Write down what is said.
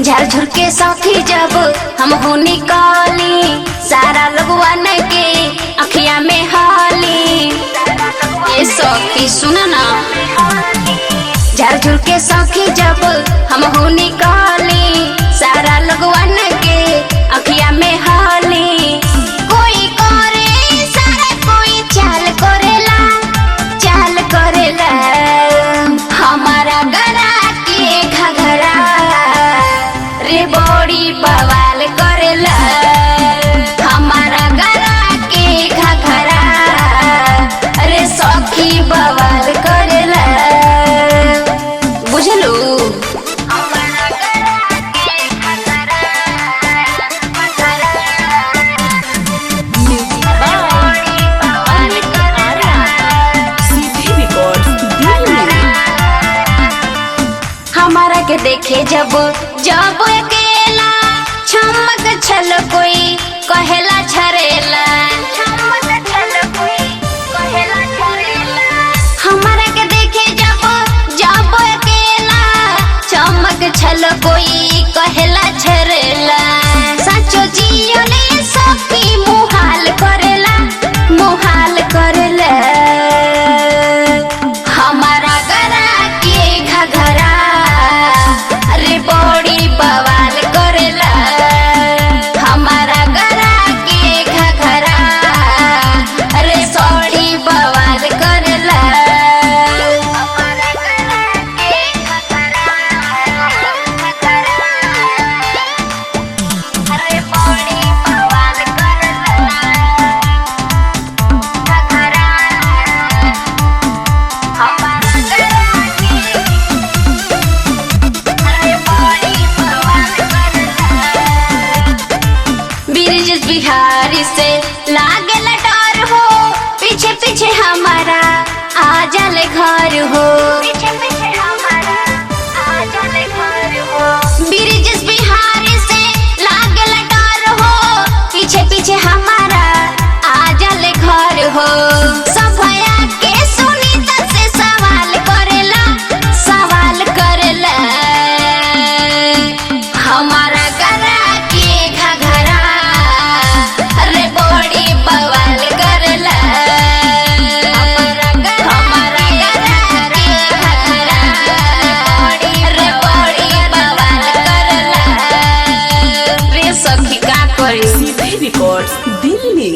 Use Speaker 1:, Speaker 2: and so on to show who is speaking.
Speaker 1: झर के साथी जब हम हो निकाली सारा लगवान के अखिया में हाली। ये सखी सुना ना, झर के साथी जब हम हो निकाली सारा लगवान के अखिया में हाली। कोई करे सारा कोई चाल करेला, चाल करेला। हमारा गरा के घघरा रे बड़ी बवाल करेला। हमारा गरा के घघरा रे सखी बवाल करेला। बुझलू? हमारा के देखे जब जब अकेला छमक छल कोई कहेला छरेला। हमारा के देखे जब जब अकेला चमक छल कोई कहेला छरेला। सचो जियो ने सखी मुहाल करेला, मुहाल करेला। हमारा गरा के घघरा रे बड़ी बवाल करेला। हमारा गरा के घघरा रे सड़ी बवाल करेला। रे बड़ी बवाल करेला। हमारा गरा के ब्रिजेश बिहारी से लागे डर हो, पीछे पीछे हमारा आ जाले घर हो। पीछे पीछे हमारा आ जाले घर हो। ब्रिजेश बिहारी से लागे डर हो, पीछे पीछे हमारा आ जाले घर हो। सभया के सुनीता से सवाल करेला, सवाल करेला। हमारा गरा के घघरा रे बड़ी बवाल करेला। हमारा गरा के घघरा रे बड़ी बवाल करेला। रे सखी का करी?
Speaker 2: सीधी रिकॉर्ड्स दिल्ली।